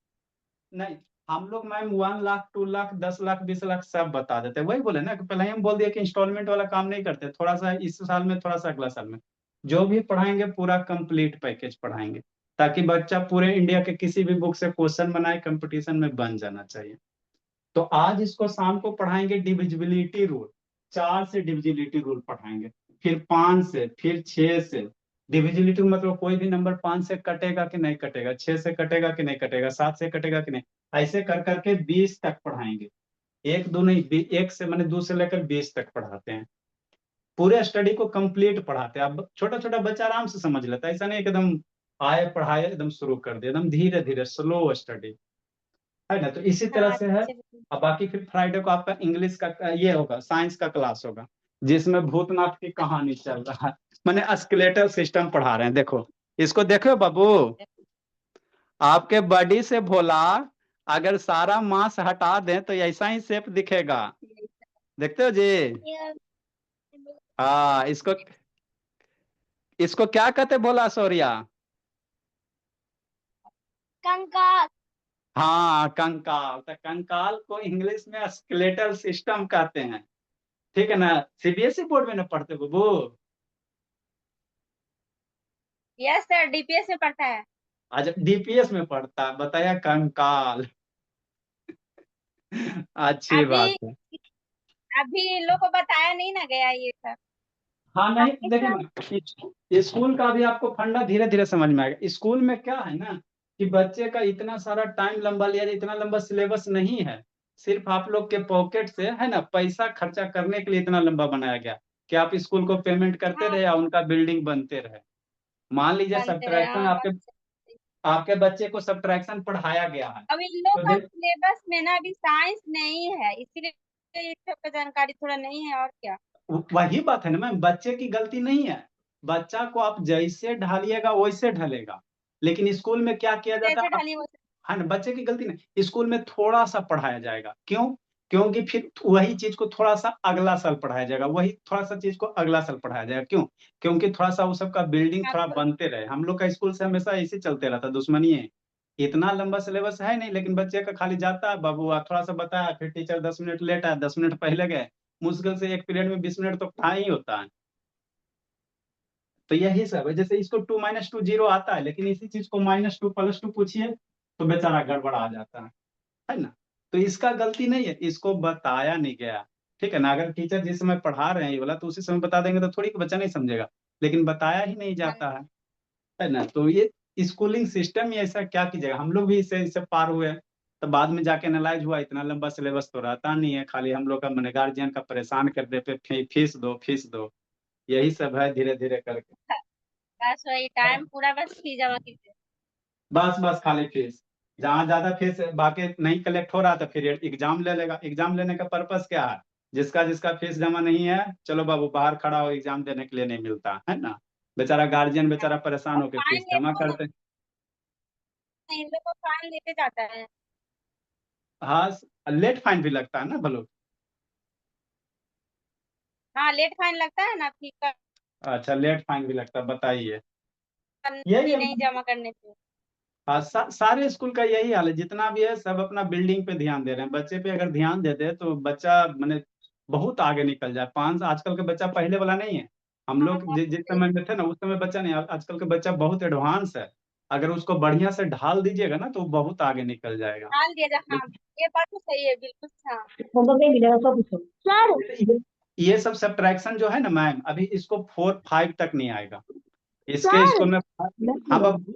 नहीं, हम लोग मैम 1 लाख 2 लाख 10 लाख 20 लाख सब बता देते हैं। वही बोले ना कि पहले ही हम बोल दिया कि इंस्टॉलमेंट वाला काम नहीं करते, थोड़ा सा इस साल में, थोड़ा सा अगला साल में, जो भी पढ़ाएंगे पूरा कंप्लीट पैकेज पढ़ाएंगे, ताकि बच्चा पूरे इंडिया के किसी भी बुक से क्वेश्चन बनाए, कंपटीशन में बन जाना चाहिए। तो आज इसको शाम को पढ़ाएंगे डिविजिबिलिटी रूल, 4 से डिविजिबिलिटी रूल पढ़ाएंगे, फिर 5 से, फिर 6 से। डिविजिबिलिटी मतलब कोई भी नंबर 5 से कटेगा कि नहीं कटेगा, 6 से कटेगा कि नहीं कटेगा, 7 से कटेगा कि नहीं, ऐसे कर करके 20 तक पढ़ाएंगे। एक दो नहीं, एक से मैंने 2 से लेकर 20 तक पढ़ाते हैं। पूरे स्टडी को कंप्लीट पढ़ाते हैं। अब छोटा छोटा बच्चा आराम से समझ लेता है, ऐसा नहीं एकदम आए पढ़ाए एकदम शुरू कर दिया, एकदम धीरे धीरे स्लो स्टडी, है ना। तो इसी तरह हाँ, से है। अच्छे से। अब बाकी फिर फ्राइडे को आपका इंग्लिश का ये होगा, साइंस का क्लास होगा, जिसमें भूतनाथ की कहानी चल रहा है, मैंने एस्केलेटर सिस्टम पढ़ा रहे हैं। देखो इसको, देखो बाबू, आपके बॉडी से भोला अगर सारा मांस हटा दें तो ऐसा ही शेप दिखेगा, देखते हो जी। ये हाँ, इसको इसको क्या कहते भोला सौर्या? कंकाल। हाँ, कंकाल। तो कंकाल को इंग्लिश में स्केलेटल सिस्टम कहते हैं, ठीक है ना। सीबीएसई बोर्ड में ना पढ़ते बाबू? यस सर, डीपीएस में पढ़ता है। अच्छा, डीपीएस में पढ़ता है, बताया कंकाल। अच्छी अभी बात है। अभी इन लोग को बताया नहीं ना गया ये सब। हाँ नहीं आपके देखिए ना, स्कूल का भी आपको फंडा धीरे धीरे समझ में आएगा। स्कूल में क्या है ना कि बच्चे का इतना सारा टाइम लंबा लिया जाए, इतना लंबा सिलेबस नहीं है। सिर्फ आप लोग के पॉकेट से है ना पैसा खर्चा करने के लिए इतना लंबा बनाया गया कि आप स्कूल को पेमेंट करते हाँ रहे या उनका बिल्डिंग बनते रहे। मान लीजिए बनते रहे, सब्ट्रैक्शन हाँ बात आपके सही। आपके बच्चे को सब्ट्रैक्शन पढ़ाया गया है अब इन लोग तो का सिलेबस में ना अभी साइंस नहीं है, इसीलिए इस सब का जानकारी थोड़ा नहीं है, और क्या। वही बात है ना मैम, बच्चे की गलती नहीं है। बच्चा को आप जैसे ढालिएगा वैसे ढलेगा। लेकिन स्कूल में क्या किया जाता जैसे है, ढली वैसे। है ना, बच्चे की गलती नहीं, स्कूल में थोड़ा सा पढ़ाया जाएगा। क्यों? क्योंकि फिर वही चीज को थोड़ा सा अगला साल पढ़ाया जाएगा, वही थोड़ा सा चीज को अगला साल पढ़ाया जाएगा। क्यों? क्योंकि थोड़ा सा वो सबका बिल्डिंग हाँ थोड़ा तो बनते रहे। हम लोग का स्कूल से हमेशा ऐसे चलते रहता, दुश्मनी है। इतना लंबा सिलेबस है नहीं, लेकिन बच्चे का खाली जाता है बाबू थोड़ा सा बताया, फिर टीचर 10 मिनट लेट आया, 10 मिनट पहले गए। मुश्किल से एक पीरियड में 20 मिनट तो पढ़ा ही होता है। तो यही सब है। जैसे इसको 2 - 2 0 आता है, लेकिन इसी चीज को -2 + 2 पूछिए तो बेचारा गड़बड़ आ जाता है ना। तो इसका गलती नहीं है, इसको बताया नहीं गया। ठीक है ना, अगर टीचर जिस समय पढ़ा रहे हैं ये वाला तो उसी समय बता देंगे तो थोड़ी कि बच्चा नहीं समझेगा। लेकिन बताया ही नहीं हाँ जाता है ना। तो ये स्कूलिंग सिस्टम ही ऐसा, क्या कीजिएगा। हम लोग भी इससे पार हुए, तो बाद में जाके एनालाइज हुआ इतना लंबा सिलेबस तो रहता नहीं है, खाली हम लोग का मैंने गार्जियन का परेशान कर दे पे फीस दो फीस दो। यही सब है धीरे धीरे करके। बस वही टाइम पूरा, बस फी जमा कीजिए। बस बस खाली फीस, जहाँ ज्यादा फीस बाकी नहीं कलेक्ट हो रहा तो फिर एग्जाम ले लेगा। एग्जाम लेने का पर्पस क्या है? जिसका जिसका फीस जमा नहीं है, चलो बाबू बाहर खड़ा हो, एग्जाम देने के लिए नहीं मिलता है ना। बेचारा गार्जियन बेचारा परेशान और होकर फाइन फीस जमा लेते करते। हैं, इन लोग को फाइन लेते जाता है। हाँ, लेट फाइन भी लगता है ना भलो। हाँ लेट फाइन लगता है ना, फी का अच्छा, लेट फाइन भी लगता है, बताइए। यही फी है। नहीं जमा करने पे। हाँ, सारे स्कूल का यही हाल है, जितना भी है सब अपना बिल्डिंग पे ध्यान दे रहे हैं। बच्चे पे अगर ध्यान देते तो बच्चा मैंने बहुत आगे निकल जाए। 5 आजकल के बच्चा पहले वाला नहीं है। हम हाँ लोग बात जिस सही। समय में थे ना उस समय बच्चा नहीं, आजकल के बच्चा बहुत एडवांस है। अगर उसको बढ़िया से ढाल दीजिएगा ना तो वो बहुत आगे निकल जाएगा। डाल दिया जाए, हाँ ये बात तो सही है, बिल्कुल हाँ। होमवर्क नहीं मिलेगा सब पूछो सर। ये सब सब्ट्रैक्शन जो है ना मैम, अभी इसको 4 5 तक नहीं आएगा। इसके सर स्कूल में। मैं हाँ बाबू,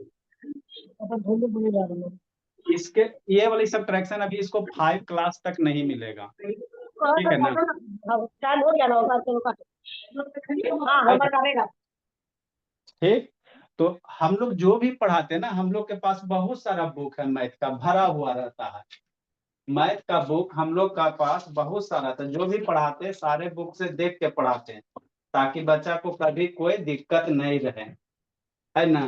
अपन ढूंढे ढूंढे जा रहे हैं। इसके ये वाली सब्ट्रैक्शन अभी इसको 5 क्लास तक नहीं मिलेगा। ठीक है ना। टाइम हो गया ना होगा, चलो काटो। हाँ होमवर्क आएगा। ठीक। तो हम लोग जो भी पढ़ाते हैं ना, हम लोग के पास बहुत सारा बुक है मैथ का भरा हुआ रहता है। मैथ का बुक हम लोग का पास बहुत सारा था, जो भी पढ़ाते हैं सारे बुक से देख के पढ़ाते हैं, ताकि बच्चा को कभी कोई दिक्कत नहीं रहे, है ना।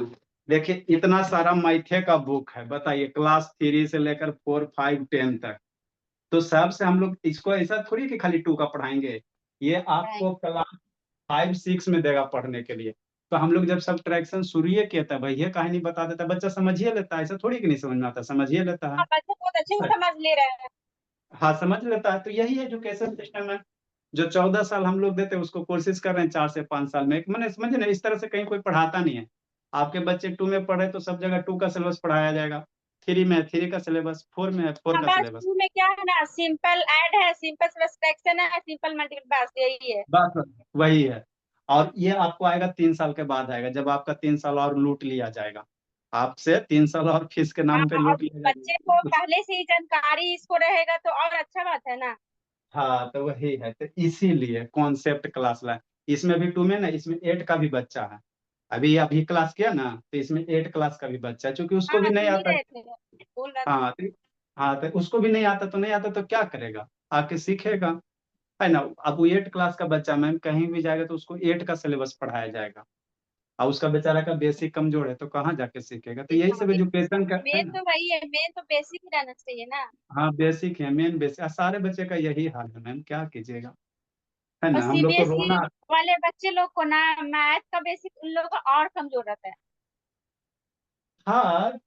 देखिए इतना सारा मैथे का बुक है, बताइए क्लास 3 से लेकर 4 5 10 तक। तो सबसे हम लोग इसको ऐसा थोड़ी कि खाली 2 का पढ़ाएंगे। ये आपको क्लास 5 6 में देगा पढ़ने के लिए। तो हम लोग जब सब्ट्रैक्शन शुरू ही किया था भाई, ये कहानी बता देता, बच्चा समझिए लेता है, ऐसा थोड़ी कि नहीं समझ में आता, समझिए लेता हाँ बच्चे बहुत अच्छे से है। समझ ले रहे हैं। हाँ समझ लेता है। तो यही एजुकेशन सिस्टम है। जो 14 साल हम लोग देते हैं उसको कोशिश कर रहे हैं 4 से 5 साल में। मैंने समझे ना, इस तरह से कहीं कोई पढ़ाता नहीं है। आपके बच्चे 2 में पढ़े तो सब जगह 2 का सिलेबस पढ़ाया जाएगा। 3 में 3 का सिलेबस, 4 में 4 का हमारे सिलेबस। स्कूल में क्या है ना, सिंपल ऐड है, सिंपल सब्सट्रैक्शन है, सिंपल मल्टीप्लाई, बस यही है। बस बस, वही है। और ये आपको आएगा 3 साल के बाद आएगा, जब आपका 3 साल और लूट लिया जाएगा। आपसे 3 साल और फीस के हाँ नाम पे और लूट लिया बच्चे को जाएगा। पहले से ही जानकारी इसको रहेगा तो और अच्छा बात है ना। हाँ तो वही है, तो इसीलिए कॉन्सेप्ट क्लास लाए। इसमें भी 2 में ना, इसमें 8 का भी बच्चा है। अभी अभी क्लास किया ना, तो इसमें 8 क्लास का भी बच्चा है, क्योंकि उसको भी हाँ नहीं सुन ही आता। रहे थे, बोल रहा था। हाँ तो, हाँ तो उसको भी नहीं आता तो नहीं आता तो क्या करेगा, आके सीखेगा, है ना। अब वो 8 क्लास का बच्चा मैम कहीं भी जाएगा तो उसको 8 का सिलेबस पढ़ाया जाएगा। और उसका बेचारा का बेसिक कमजोर है तो कहाँ जाके सीखेगा। तो यही सब एजुकेशन का है मेन ना। तो वही है, मेन तो बेसिक ही रहना चाहिए ना। हाँ बेसिक है, मेन बेसिक, सारे बच्चे का यही हाल है मैम, क्या कीजिएगा, है और ना। हम लोग को सीबीएसई रोना। वाले बच्चे लोग को ना मैथ का बेसिक उन लोगों का और कमजोर रहता है। हाँ,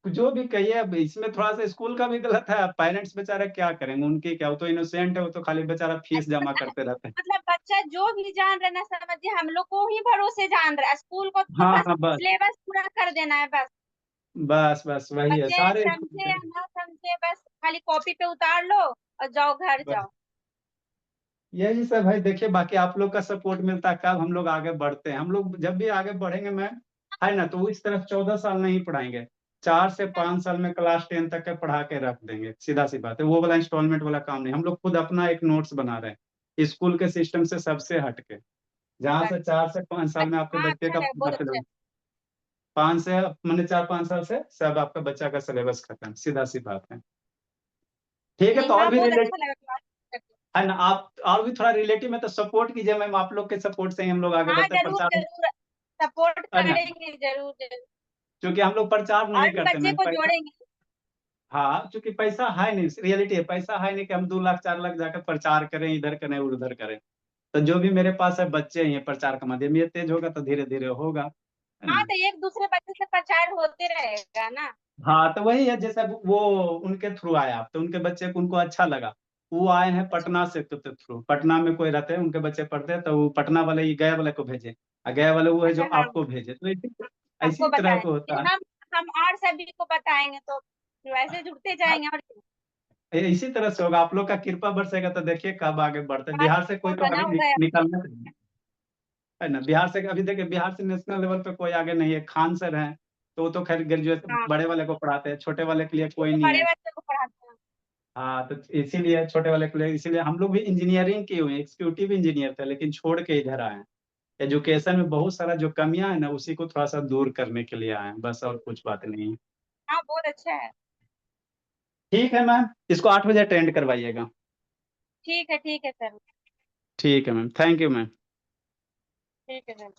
जो भी कहिए, अब इसमें थोड़ा सा स्कूल का भी गलत है। पेरेंट्स बेचारा क्या करेंगे, उनके क्या, वो तो इनोसेंट है, वो तो खाली बेचारा फीस जमा मतलब करते रहते हैं। मतलब बच्चा जो भी जान रहा है ना, समझिए हम लोग को ही भरोसे जान रहा है, स्कूल को तो हाँ बस हाँ बस सिलेबस पूरा कर देना है बस। बस बस वही है बच्चे सारे समझे या ना समझे, बस खाली कॉपी पे उतार लो और जाओ घर बस जाओ। यही सब है। देखिए बाकी आप लोग का सपोर्ट मिलता है, कब हम लोग आगे बढ़ते हैं। हम लोग जब भी आगे बढ़ेंगे मैम, है ना, तो वो इस तरफ 14 साल नहीं पढ़ाएंगे, 4 से 5 साल में क्लास 10 तक के पढ़ा के रख देंगे। सीधा सी बात है, वो वाला इंस्टॉलमेंट वाला काम नहीं। हम लोग खुद अपना एक नोट्स बना रहे हैं स्कूल के सिस्टम से सबसे हटके, जहाँ से 4 से 5 साल में आपके हाँ बच्चे अच्छा का है, बहुत अच्छा है। 5 से मैंने 4-5 साल से सब आपका बच्चा का सिलेबस खत्म, सीधा सी बात है। ठीक है, तो और हाँ भी बहुत रिलेट अच्छा लगा क्लास करके। है ना, आप और भी थोड़ा रिलेटिव में तो सपोर्ट कीजिए मैम, आप लोग के सपोर्ट से ही हम लोग आगे हाँ बढ़ते हैं। जरूर प्रचार, जरूर सपोर्ट है ना, करेंगे, जरूर जरूर। क्योंकि हम लोग प्रचार और नहीं भी करते बच्चे मैम, को पैसा, जोड़ेंगे। हाँ क्योंकि पैसा है नहीं, रियलिटी है, पैसा है नहीं कि हम 2 लाख 4 लाख जाकर प्रचार करें, इधर करें उधर करें। तो जो भी मेरे पास है बच्चे ही हैं, प्रचार का माध्यम ये तेज होगा तो धीरे धीरे होगा, है हाँ ना। तो एक दूसरे बच्चे से प्रचार होते रहेगा ना। हाँ तो वही है, जैसे वो उनके थ्रू आया आप, तो उनके बच्चे को उनको अच्छा लगा, वो आए हैं पटना से, तो थ्रू पटना में कोई रहते हैं उनके बच्चे पढ़ते हैं, तो वो पटना वाले ही गया वाले को भेजे, और गया वाले वो है जो अच्छा हाँ, आपको भेजे, तो आपको इसी तरह बताएं को फिर होता है। हम और सभी को बताएंगे तो वैसे जुड़ते जाएंगे। और क्या? इसी तरह से होगा, आप लोग का कृपा बरसेगा तो देखिए कब आगे बढ़ते हैं। बात बिहार से कोई तो बना आगे होगा। निकलना चाहिए, है ना। बिहार से अभी देखिए, बिहार से नेशनल लेवल पे कोई आगे नहीं है, खान सर हैं, तो वो तो खैर ग्रेजुएट हाँ बड़े वाले को पढ़ाते हैं, छोटे वाले के लिए वो कोई तो नहीं बड़े है। बच्चे को पढ़ाते हैं। हाँ तो इसीलिए छोटे वाले के लिए, इसीलिए हम लोग भी इंजीनियरिंग किए हुए हैं, एग्जीक्यूटिव इंजीनियर थे, लेकिन छोड़ के इधर आए हैं। एजुकेशन में बहुत सारा जो कमियां है ना, उसी को थोड़ा सा दूर करने के लिए आए हैं, बस और कुछ बात नहीं है। हाँ बहुत अच्छा है। ठीक है मैम, इसको 8 बजे अटेंड करवाइएगा। ठीक है सर। ठीक है मैम, थैंक यू मैम। ठीक है सर।